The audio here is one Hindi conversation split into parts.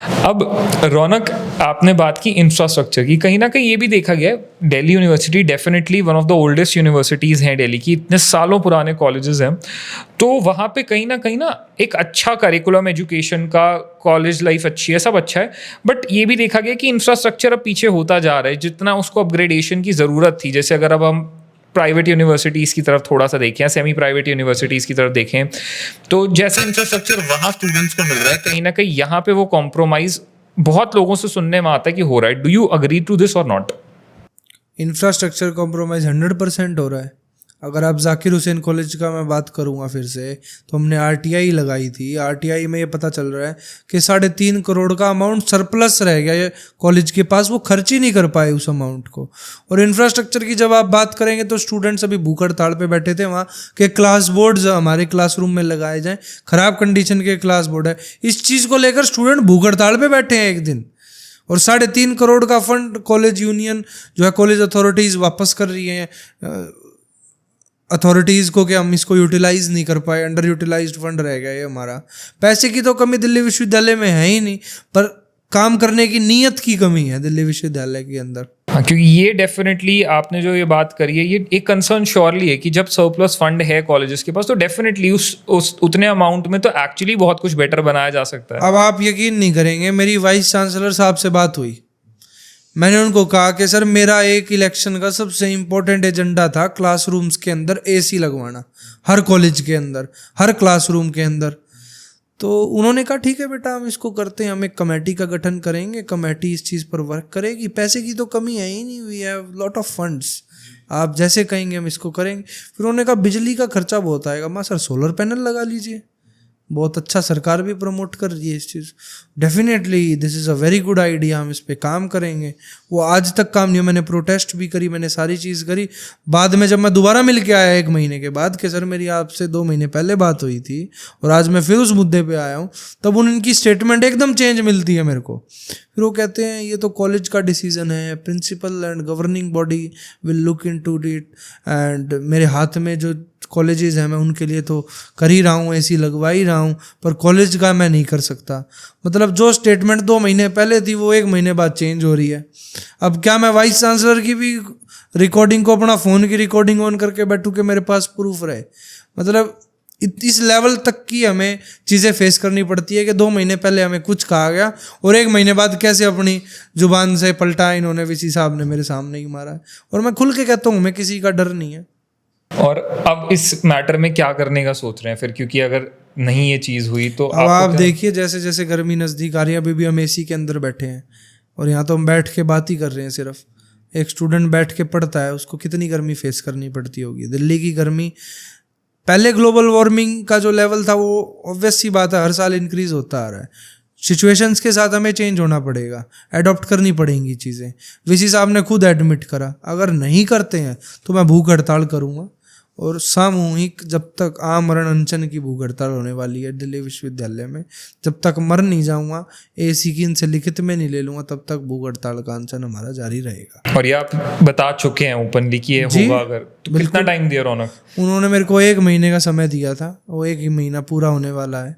अब रौनक, आपने बात की इंफ्रास्ट्रक्चर की, कहीं ना कहीं ये भी देखा गया है Delhi university definitely one of the oldest universities हैं दिल्ली की, इतने सालों पुराने कॉलेजेस हैं, तो वहाँ पे कहीं ना एक अच्छा करिकुलम एजुकेशन का, कॉलेज लाइफ अच्छी है, सब अच्छा है, बट ये भी देखा गया कि इंफ्रास्ट्रक्चर अब पीछे होता जा रहा है जितना उसको अपग्रेडेशन की ज़रूरत थी। जैसे अगर अब हम प्राइवेट यूनिवर्सिटीज़ की तरफ थोड़ा सा देखें या सेमी प्राइवेट यूनिवर्सिटीज़ की तरफ देखें, तो जैसे इंफ्रास्ट्रक्चर वहाँ स्टूडेंट्स को मिल रहा है, कहीं ना कहीं यहाँ पे वो कॉम्प्रोमाइज़ बहुत लोगों से सुनने में आता है कि हो रहा है। Do you agree to this or not? Infrastructure compromise 100% हो रहा है। अगर आप जाकिर हुसैन कॉलेज का मैं बात करूँगा फिर से, तो हमने आरटीआई लगाई थी। आरटीआई में ये पता चल रहा है कि 3.5 करोड़ का अमाउंट सरप्लस रह गया ये कॉलेज के पास, वो खर्च ही नहीं कर पाए उस अमाउंट को। और इंफ्रास्ट्रक्चर की जब आप बात करेंगे तो स्टूडेंट्स अभी भूख हड़ताल पे बैठे थे वहाँ के क्लास बोर्ड्स हमारे क्लासरूम में लगाए जाएँ, ख़राब कंडीशन के क्लास बोर्ड है। इस चीज़ को लेकर स्टूडेंट भूख हड़ताल पे बैठे हैं एक दिन, और 3.5 करोड़ का फंड कॉलेज यूनियन जो है, कॉलेज अथॉरिटीज़ वापस कर रही हैं अथॉरिटीज़ को कि हम इसको यूटिलाइज़ नहीं कर पाए, अंडर यूटिलाइज्ड फंड रह गया ये हमारा। पैसे की तो कमी दिल्ली विश्वविद्यालय में है ही नहीं, पर काम करने की नीयत की कमी है दिल्ली विश्वविद्यालय के अंदर। हाँ, क्योंकि ये डेफिनेटली आपने जो ये बात करी है, ये एक कंसर्न श्योरली है कि जब सरप्लस फंड है कॉलेजेस के पास, तो डेफिनेटली उस उतने अमाउंट में तो एक्चुअली बहुत कुछ बेटर बनाया जा सकता है। अब आप यकीन नहीं करेंगे, मेरी वाइस चांसलर साहब से बात हुई, मैंने उनको कहा कि सर मेरा एक इलेक्शन का सबसे इम्पोर्टेंट एजेंडा था क्लासरूम्स के अंदर एसी लगवाना, हर कॉलेज के अंदर, हर क्लासरूम के अंदर। तो उन्होंने कहा ठीक है बेटा, हम इसको करते हैं, हम एक कमेटी का गठन करेंगे, कमेटी इस चीज़ पर वर्क करेगी। पैसे की तो कमी है ही नहीं, we have lot of funds, आप जैसे कहेंगे हम इसको करेंगे। फिर उन्होंने कहा बिजली का खर्चा बहुत आएगा। मैं सर सोलर पैनल लगा लीजिए, बहुत अच्छा, सरकार भी प्रमोट कर रही है इस चीज़। Definitely this is a very good idea, हम इस पे काम करेंगे। वो आज तक काम नहीं हुआ, मैंने प्रोटेस्ट भी करी, मैंने सारी चीज़ करी। बाद में जब मैं दोबारा मिल के आया 1 महीने के बाद कि सर मेरी आपसे 2 महीने पहले बात हुई थी और आज मैं फिर उस मुद्दे पे आया हूँ, तब उनकी स्टेटमेंट एकदम चेंज मिलती है मेरे को। फिर वो कहते हैं ये तो कॉलेज का डिसीजन है, principal and governing body will look into it, and मेरे हाथ में जो कॉलेजेस हैं मैं उनके लिए तो कर ही रहा हूँ, एसी लगवा ही रहा हूँ, पर कॉलेज का मैं नहीं कर सकता। मतलब जो स्टेटमेंट 2 महीने पहले थी वो 1 महीने बाद चेंज हो रही है। अब क्या मैं वाइस चांसलर की भी रिकॉर्डिंग को, अपना फ़ोन की रिकॉर्डिंग ऑन करके बैठूँ कि मेरे पास प्रूफ रहे? मतलब इस लेवल तक की हमें चीज़ें फेस करनी पड़ती है कि 2 महीने पहले हमें कुछ कहा गया और 1 महीने बाद कैसे अपनी जुबान से पलटा इन्होंने, वीसी साहब ने मेरे सामने ही मारा है। और मैं खुल के कहता हूँ, हमें किसी का डर नहीं है। और अब इस मैटर में क्या करने का सोच रहे हैं फिर, क्योंकि अगर नहीं ये चीज़ हुई तो अब आप देखिए, जैसे जैसे गर्मी नज़दीक आ रही है, अभी भी हम एसी के अंदर बैठे हैं और यहाँ तो हम बैठ के बात ही कर रहे हैं। सिर्फ एक स्टूडेंट बैठ के पढ़ता है, उसको कितनी गर्मी फेस करनी पड़ती होगी। दिल्ली की गर्मी, पहले ग्लोबल वार्मिंग का जो लेवल था वो ऑब्वियस सी बात है हर साल इंक्रीज़ होता आ रहा है। सिचुएशंस के साथ हमें चेंज होना पड़ेगा, एडॉप्ट करनी पड़ेंगी चीज़ें। वीसी साहब ने खुद एडमिट करा, अगर नहीं करते हैं तो मैं भूख हड़ताल करूँगा, और सामूहिक जब तक आमरण अनशन की भूख हड़ताल होने वाली है दिल्ली विश्वविद्यालय में। जब तक मर नहीं जाऊंगा, एसी की इनसे लिखित में नहीं ले लूँगा, तब तक भूख हड़ताल का अनशन हमारा जारी रहेगा। और ये आप बता चुके हैं ओपनली कि ये होगा, अगर तो कितना टाइम दिया रौनक? उन्होंने मेरे को 1 महीने का समय दिया था, वो 1 ही महीना पूरा होने वाला है।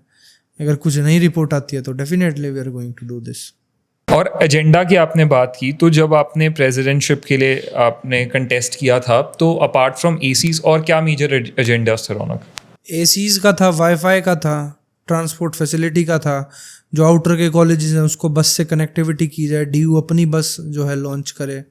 अगर कुछ नहीं रिपोर्ट आती है तो definitely we are going to do this. और एजेंडा की आपने बात की, तो जब आपने प्रेसिडेंटशिप के लिए आपने कंटेस्ट किया था, तो अपार्ट फ्रॉम एसीज और क्या मेजर एजेंडास थे रौनक? एसीज का था, वाईफाई का था, ट्रांसपोर्ट फैसिलिटी का था, जो आउटर के कॉलेजेस हैं उसको बस से कनेक्टिविटी की जाए, डीयू अपनी बस जो है लॉन्च करे।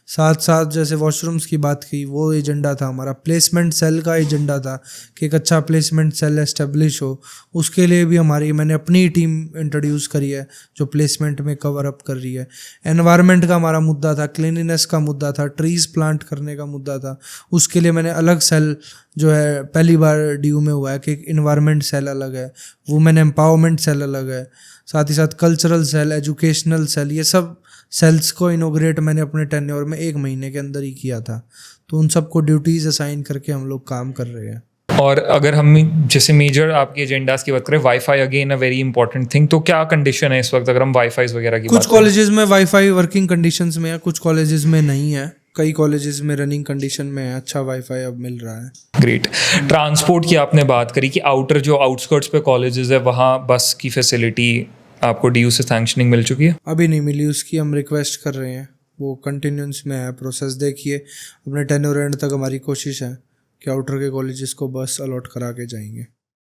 साथ साथ जैसे वॉशरूम्स की बात की, वो एजेंडा था हमारा। प्लेसमेंट सेल का एजेंडा था कि एक अच्छा प्लेसमेंट सेल एस्टेब्लिश हो, उसके लिए भी मैंने अपनी टीम इंट्रोड्यूस करी है जो प्लेसमेंट में कवर अप कर रही है। एनवायरनमेंट का हमारा मुद्दा था, क्लीनिनेस का मुद्दा था, ट्रीज़ प्लांट करने का मुद्दा था, उसके लिए मैंने अलग सेल जो है पहली बार डीयू में हुआ है कि इन्वायरमेंट सेल अलग है, वुमेन एम्पावरमेंट सेल अलग है, साथ ही साथ कल्चरल सेल, एजुकेशनल सेल, ये सब सेल्स को इनोग्रेट मैंने अपने टेन्योर में 1 महीने के अंदर ही किया था। तो उन सबको ड्यूटीज़ असाइन करके हम लोग काम कर रहे हैं। और अगर हम जैसे मेजर आपके एजेंडास की बात करें, wifi again a very important thing, तो क्या कंडीशन है इस वक्त अगर हम वाईफाई वगैरह की कुछ कॉलेजेस में वाईफाई वर्किंग कंडीशंस में है, कुछ कॉलेजेस में नहीं है, कई कॉलेजेस में रनिंग कंडीशन में है, अच्छा वाईफाई अब मिल रहा है। ग्रेट। ट्रांसपोर्ट की आपने बात करी कि आउटर जो आउटस्कर्ट्स पे कॉलेजेस है वहाँ बस की फैसिलिटी आपको डीयू से सैंक्शनिंग मिल चुकी है? अभी नहीं मिली उसकी, हम रिक्वेस्ट कर रहे हैं, वो कंटिन्यूस में है प्रोसेस। देखिए अपने टेन्योर एंड तक हमारी कोशिश है कि आउटर के कॉलेजेस को बस अलॉट करा के जाएंगे।